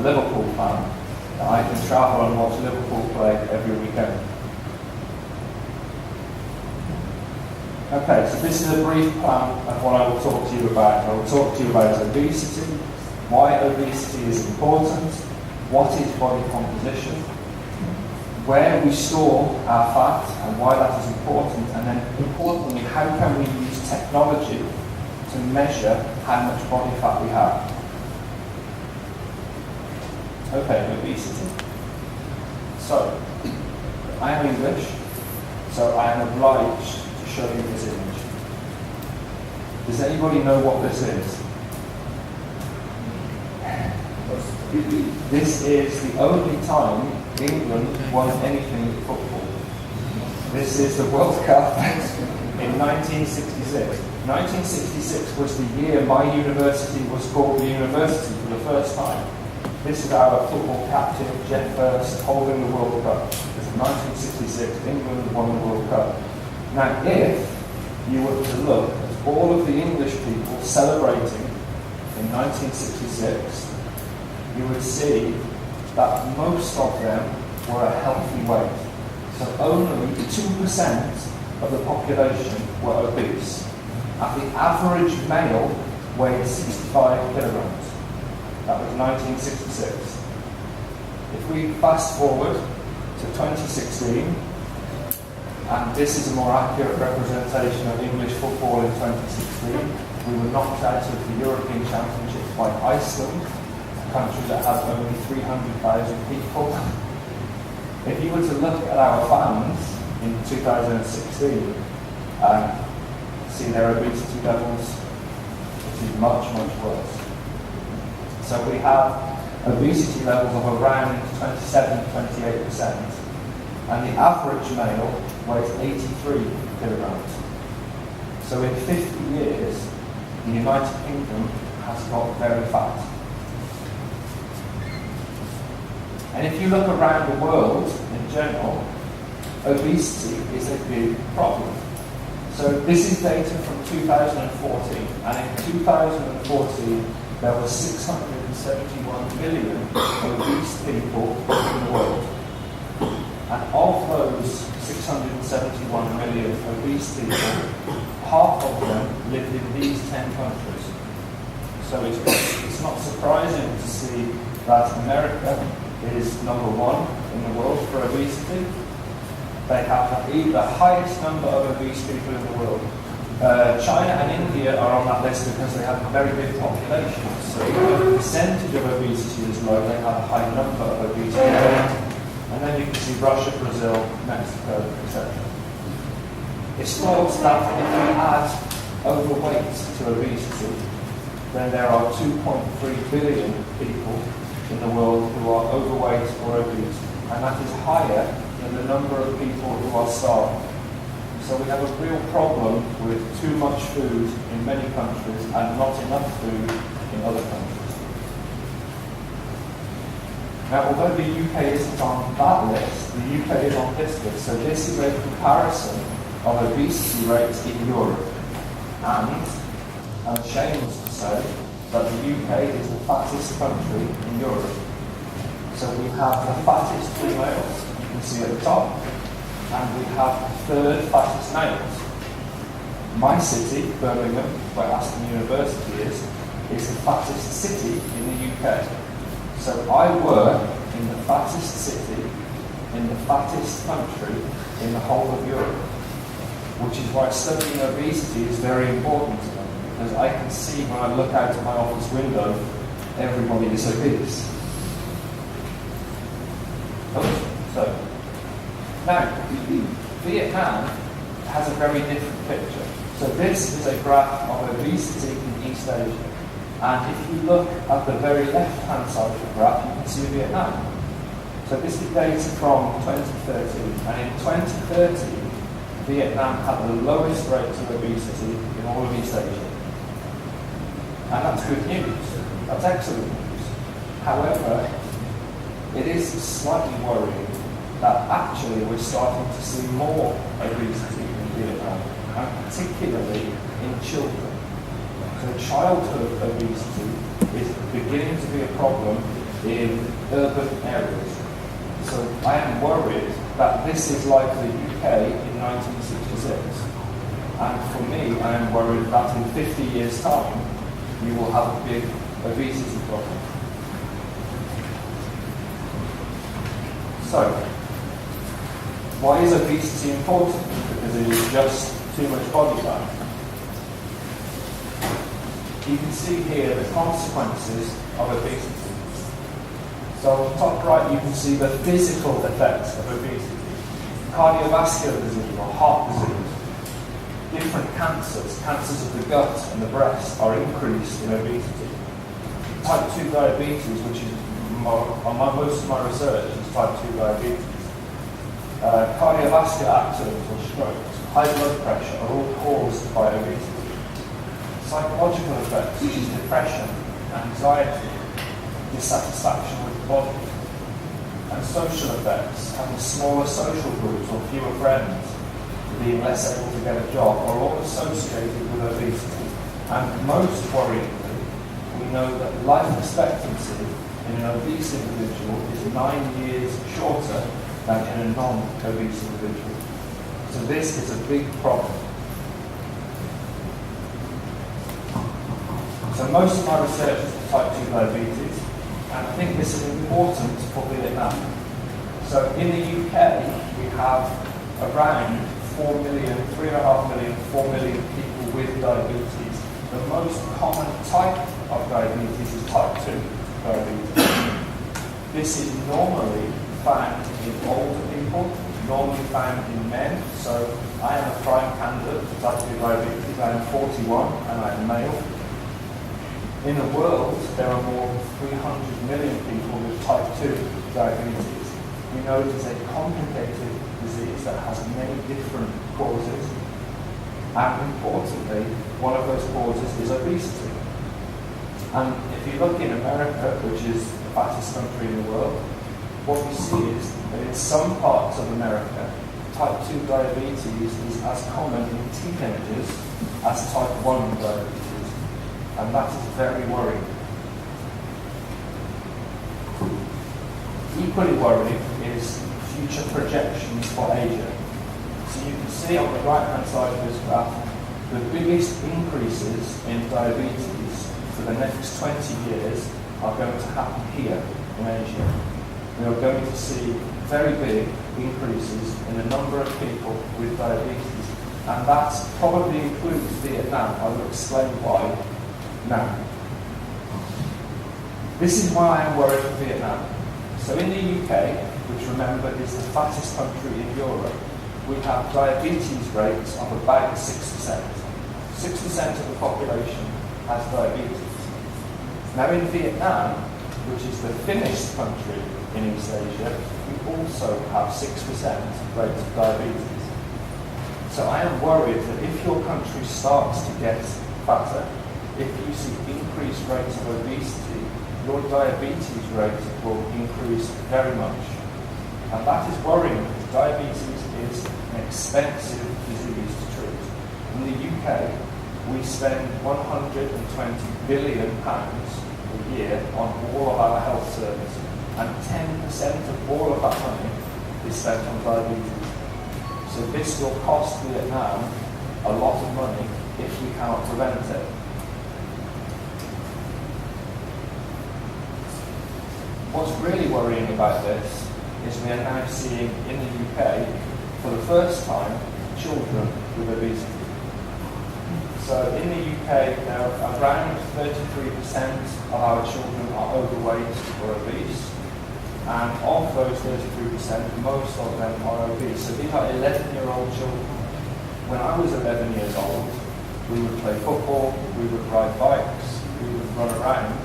Liverpool fan, that I can travel and watch Liverpool play every weekend. Okay, so this is a brief plan of what I will talk to you about. I will talk to you about obesity, why obesity is important, what is body composition, where we store our fat and why that is important, and then importantly, how can we use technology to measure how much body fat we have. Okay, obesity. So, I am English, so I am obliged to show you this image. Does anybody know what this is? This is the only time England won anything in football. This is the World Cup in 1966. 1966 was the year my university was called the university for the first time. This is our football captain, Geoff Hurst, holding the World Cup. This is 1966, England won the World Cup. Now, if you were to look at all of the English people celebrating in 1966, you would see that most of them were a healthy weight. So only 2% of the population were obese. And the average male weighed 65 kilograms. That was 1966. If we fast forward to 2016, and this is a more accurate representation of English football in 2016, we were knocked out of the European Championships by Iceland, a country that has only 300,000 people. If you were to look at our fans in 2016 and see their obesity levels, it is much, much worse. So we have obesity levels of around 27-28%, and the average male weighs 83 kilograms. So in 50 years, the United Kingdom has got very fat. And if you look around the world in general, obesity is a big problem. So this is data from 2014, and in 2014 there were 671 million obese people in the world. And of those 671 million obese people, half of them lived in these 10 countries. So it's not surprising to see that America is number one in the world for obesity. They have the highest number of obese people in the world. China and India are on that list because they have very big populations. So the percentage of obesity is low, they have a high number of obese people. And then you can see Russia, Brazil, Mexico, etc. It's thought that if we add overweight to obesity, then there are 2.3 billion people in the world who are overweight or obese. And that is higher than the number of people who are starving. So we have a real problem with too much food in many countries and not enough food in other countries. Now, although the UK isn't on that list, the UK is on this list. So this is a comparison of obesity rates in Europe. And I'm ashamed to say that the UK is the fattest country in Europe. So we have the fattest females, you can see at the top, and we have the third fattest males. My city, Birmingham, where Aston University is the fattest city in the UK. So I work in the fattest city, in the fattest country, in the whole of Europe. Which is why studying obesity is very important to me, because I can see when I look out of my office window, everybody is obese. So, now, Vietnam has a very different picture. So this is a graph of obesity in East Asia. And if you look at the very left-hand side of the graph, you can see Vietnam. So this is data from 2013. And in 2013, Vietnam had the lowest rates of obesity in all of East Asia. And that's good news. That's excellent news. However, it is slightly worrying that actually we're starting to see more obesity in Vietnam, and particularly in children. So childhood obesity is beginning to be a problem in urban areas. So I am worried that this is like the UK in 1966. And for me, I am worried that in 50 years' time, you will have a big obesity problem. So, why is obesity important? Because it is just too much body fat. You can see here the consequences of obesity. So on the top right, you can see the physical effects of obesity. Cardiovascular disease or heart disease, different cancers, cancers of the gut and the breast are increased in obesity. Type 2 diabetes, which is most of my research is type 2 diabetes. Cardiovascular accidents or strokes, high blood pressure are all caused by obesity. Psychological effects such as depression, anxiety, dissatisfaction with the body, and social effects, having smaller social groups or fewer friends, being less able to get a job, are all associated with obesity. And most worryingly, we know that life expectancy in an obese individual is 9 years shorter than in a non-obese individual. So this is a big problem. So most of my research is for type 2 diabetes, and I think this is important for Vietnam. So in the UK, we have around 4 million, 3.5 million, 4 million people with diabetes. The most common type of diabetes is type 2 diabetes. This is normally found in older people, normally found in men. So I am a prime candidate for type 2 diabetes. I am 41 and I am male. In the world, there are more than 300 million people with type 2 diabetes. We know it is a complicated disease that has many different causes. And importantly, one of those causes is obesity. And if you look in America, which is the fattest country in the world, what we see is that in some parts of America, type 2 diabetes is as common in teenagers as type 1 diabetes. And that is very worrying. Equally worrying is future projections for Asia. So you can see on the right-hand side of this graph, the biggest increases in diabetes for the next 20 years are going to happen here in Asia. We are going to see very big increases in the number of people with diabetes. And that probably includes Vietnam. I will explain why now. This is why I am worried for Vietnam. So in the UK, which remember is the fattest country in Europe, we have diabetes rates of about 6%. 6% of the population has diabetes. Now in Vietnam, which is the thinnest country in East Asia, we also have 6% rate of diabetes. So I am worried that if your country starts to get fatter, if you see increased rates of obesity, your diabetes rate will increase very much. And that is worrying because diabetes is an expensive disease to treat. In the UK, we spend £120 billion a year on all of our health services, and 10% of all of that money is spent on diabetes. So this will cost Vietnam a lot of money if we cannot prevent it. What's really worrying about this is we are now seeing in the UK, for the first time, children with obesity. So in the UK, now around 33% of our children are overweight or obese, and of those 33%, most of them are obese. So these are 11-year-old children. When I was 11 years old, we would play football, we would ride bikes, we would run around.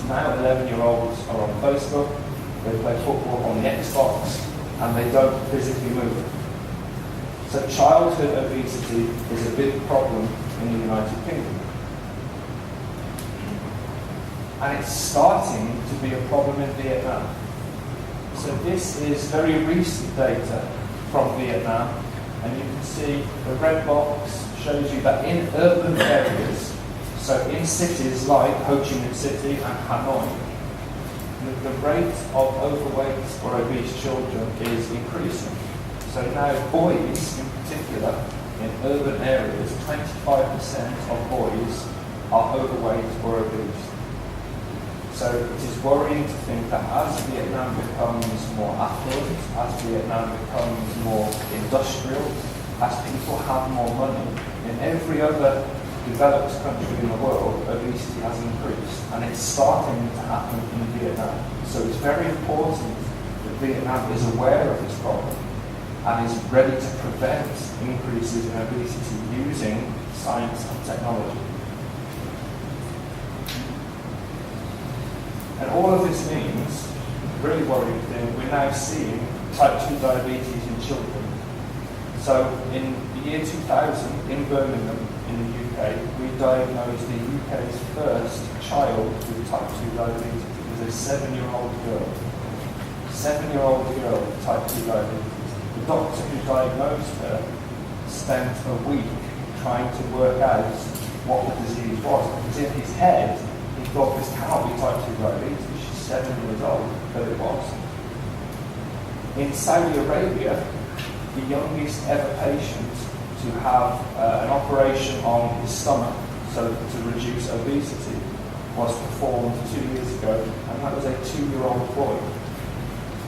Now 11-year-olds are on Facebook, they play football on the Xbox, and they don't physically move. So childhood obesity is a big problem in the United Kingdom. And it's starting to be a problem in Vietnam. So this is very recent data from Vietnam, and you can see the red box shows you that in urban areas, so in cities like Ho Chi Minh City and Hanoi, the rate of overweight or obese children is increasing. So now boys, in particular, in urban areas, 25% of boys are overweight or obese. So it is worrying to think that as Vietnam becomes more affluent, as Vietnam becomes more industrial, as people have more money, in every other developed country in the world, obesity has increased, and it's starting to happen in Vietnam. So it's very important that Vietnam is aware of this problem and is ready to prevent increases in obesity using science and technology. And all of this means, really worrying thing, we're now seeing type 2 diabetes in children. So in the year 2000, in Birmingham, in the UK, we diagnosed the UK's first child with type 2 diabetes. It was a 7-year-old girl. 7-year-old girl with type 2 diabetes. The doctor who diagnosed her spent a week trying to work out what the disease was. Because in his head, he thought this cannot be type 2 diabetes. She's 7 years old, but it was. In Saudi Arabia, the youngest ever patient to have an operation on his stomach so to reduce obesity was performed 2 years ago, and that was a 2-year-old boy.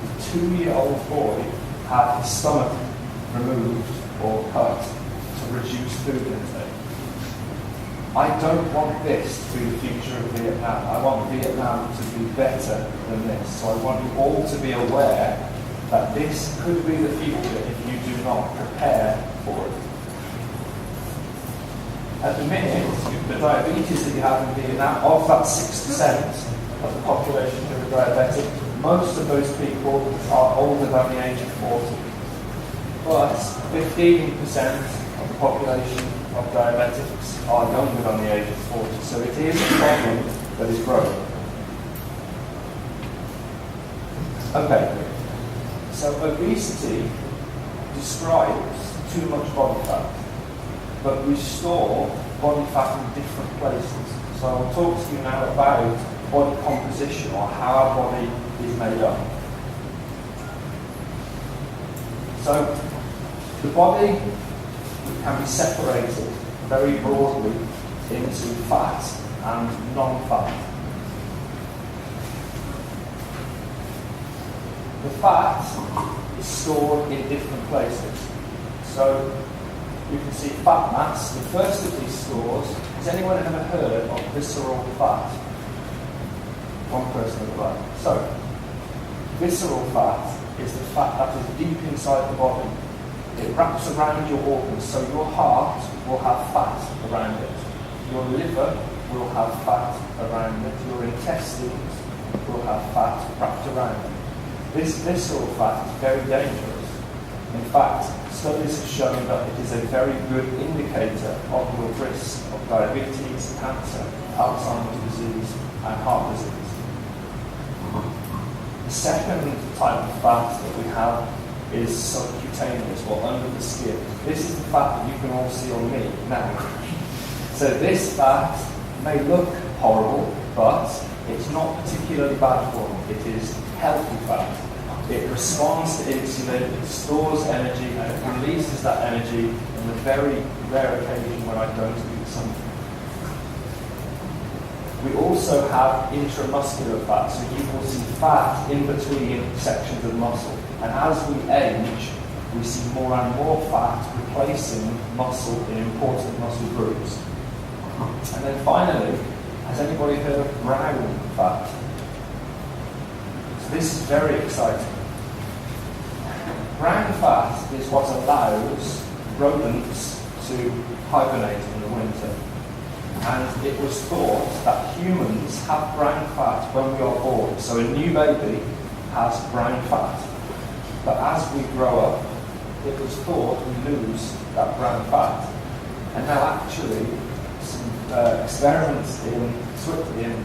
The 2-year-old boy had his stomach removed or cut to reduce food intake. I don't want this to be the future of Vietnam. I want Vietnam to be better than this. So I want you all to be aware that this could be the future if you do not prepare for it. At the minute, the diabetes that you have in Vietnam, of that 6% of the population who are diabetic, most of those people are older than the age of 40. But 15% of the population of diabetics are younger than the age of 40. So it is a problem that is growing. Okay. So obesity describes too much body fat, but we store body fat in different places. So I'll talk to you now about body composition, or how our body is made up. So the body can be separated very broadly into fat and non-fat. The fat is stored in different places. So you can see fat mass. The first of these stores, has anyone ever heard of visceral fat? One person at the back. So, visceral fat is the fat that is deep inside the body. It wraps around your organs. So your heart will have fat around it. Your liver will have fat around it. Your intestines will have fat wrapped around it. This visceral fat is very dangerous. In fact, studies have shown that it is a very good indicator of your risk of diabetes, cancer, Alzheimer's disease, and heart disease. The second type of fat that we have is subcutaneous, or under the skin. This is the fat that you can all see on me now. So this fat may look horrible, but it's not particularly bad for me. It is healthy fat. It responds to insulin, it stores energy, and it releases that energy on the very rare occasion when I don't eat something. We also have intramuscular fat, so you will see fat in between sections of muscle. And as we age, we see more and more fat replacing muscle in important muscle groups. And then finally, has anybody heard of brown fat? So this is very exciting. Brown fat is what allows rodents to hibernate in the winter. And it was thought that humans have brown fat when we are born. So a new baby has brown fat. But as we grow up, it was thought we lose that brown fat. And now actually, some experiments in Sweden,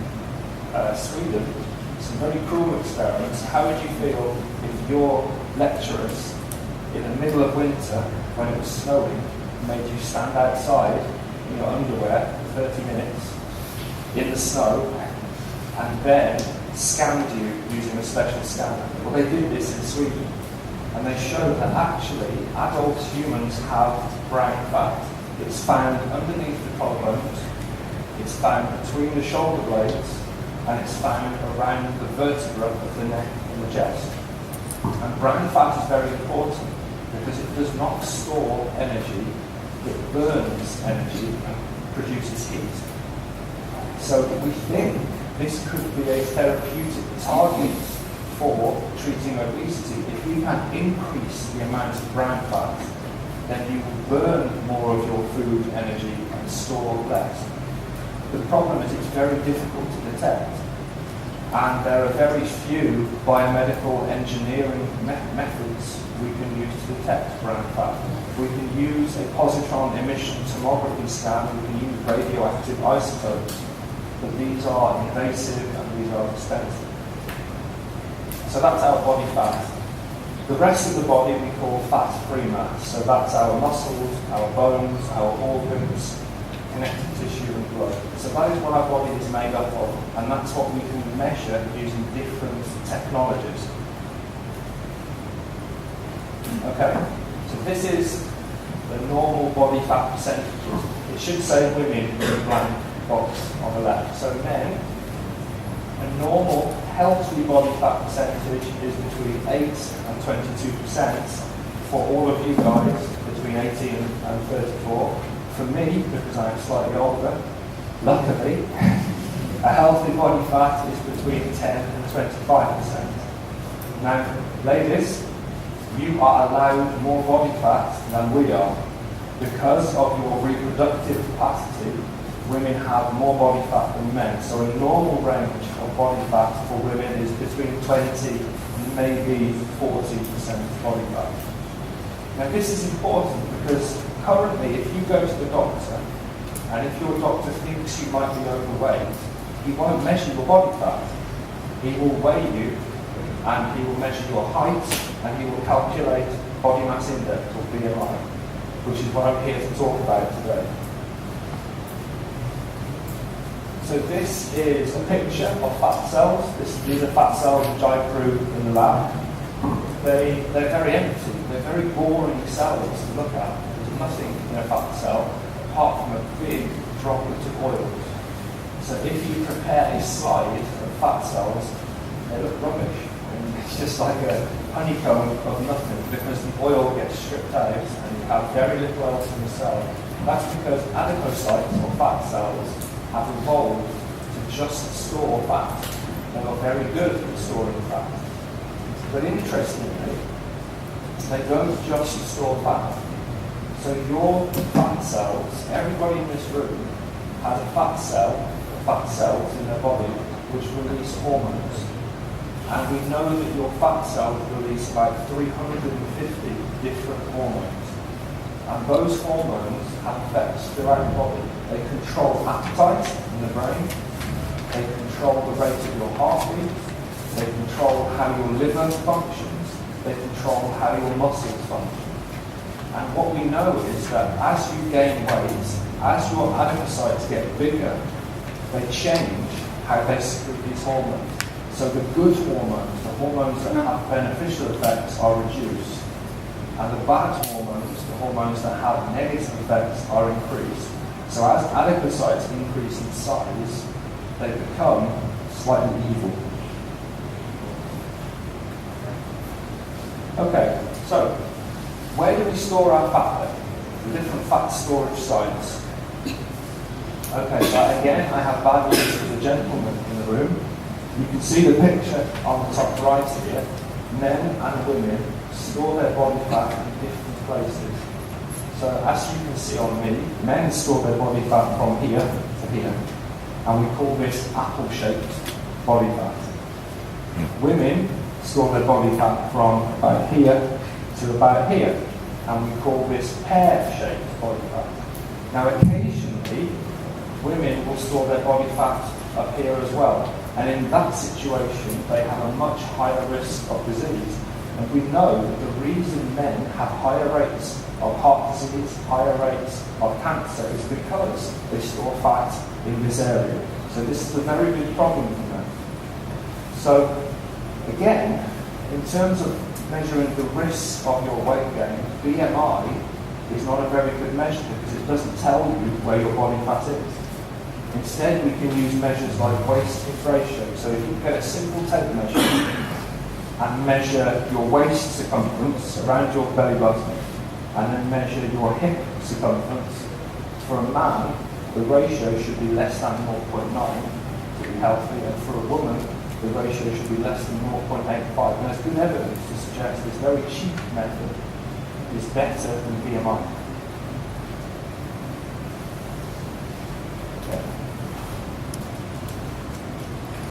some very cruel experiments. How would you feel if your lecturers, in the middle of winter, when it was snowing, made you stand outside in your underwear for 30 minutes in the snow, and then scanned you using a special scanner. Well, they did this in Sweden, and they showed that actually adult humans have brown fat. It's found underneath the collarbones, it's found between the shoulder blades, and it's found around the vertebra of the neck and the chest. And brown fat is very important because it does not store energy, it burns energy and produces heat. So we think this could be a therapeutic target for treating obesity. If we can increase the amount of brown fat, then you will burn more of your food energy and store less. The problem is it's very difficult to detect, and there are very few biomedical engineering methods we can use to detect brown fat. We can use a positron emission tomography scan, we can use radioactive isotopes, but these are invasive and these are expensive. So that's our body fat. The rest of the body we call fat-free mass. So that's our muscles, our bones, our organs, connective tissue and blood. So that is what our body is made up of, and that's what we can measure using different technologies. Okay, so this is the normal body fat percentages. It should say women in the blank box on the left. So men, a normal healthy body fat percentage is between 8 and 22%. For all of you guys, between 18 and 34. For me, because I'm slightly older, luckily, a healthy body fat is between 10 and 25%. Now, ladies, you are allowed more body fat than we are. Because of your reproductive capacity, women have more body fat than men. So a normal range of body fat for women is between 20 and maybe 40% body fat. Now this is important because currently if you go to the doctor and if your doctor thinks you might be overweight, he won't measure your body fat. He will weigh you and he will measure your height and he will calculate body mass index or BMI, which is what I'm here to talk about today. So this is a picture of fat cells. These are fat cells which I grew in the lab. They're very empty. They're very boring cells to look at. There's nothing in a fat cell apart from a big droplet of oils. So if you prepare a slide of fat cells, they look rubbish. And it's just like a honeycomb of nothing because the oil gets stripped out and you have very little else in the cell. That's because adipocytes or fat cells have evolved to just store fat. They are very good at storing fat. But interestingly, they don't just store fat. So your fat cells, everybody in this room has a fat cells in their body which release hormones. And we know that your fat cells release about 350 different hormones. And those hormones have effects throughout the body. They control appetite in the brain. They control the rate of your heartbeat. They control how your liver functions. They control how your muscles function. And what we know is that as you gain weight, as your adipocytes get bigger, they change how they secrete these hormones. So the good hormones, the hormones that have beneficial effects, are reduced. And the bad hormones, the hormones that have negative effects, are increased. So as adipocytes increase in size, they become slightly evil. Okay, so where do we store our fat then? The different fat storage sites. Okay, so again, I have bad news for the gentlemen in the room. You can see the picture on the top right here. Men and women store their body fat in different places. So as you can see on me, men store their body fat from here to here. And we call this apple-shaped body fat. Women store their body fat from about here to about here. And we call this pear-shaped body fat. Now occasionally, women will store their body fat up here as well. And in that situation, they have a much higher risk of disease. And we know that the reason men have higher rates of heart disease, higher rates of cancer, is because they store fat in this area. So this is a very big problem for men. So, again, in terms of measuring the risk of your weight gain, BMI is not a very good measure because it doesn't tell you where your body fat is. Instead, we can use measures like waist-hip ratio. So if you get a simple tape measure and measure your waist circumference around your belly button, and then measure your hip circumference, for a man, the ratio should be less than 0.9 to be healthy, and for a woman, the ratio should be less than 0.85. And there's good evidence to suggest this very cheap method is better than BMI.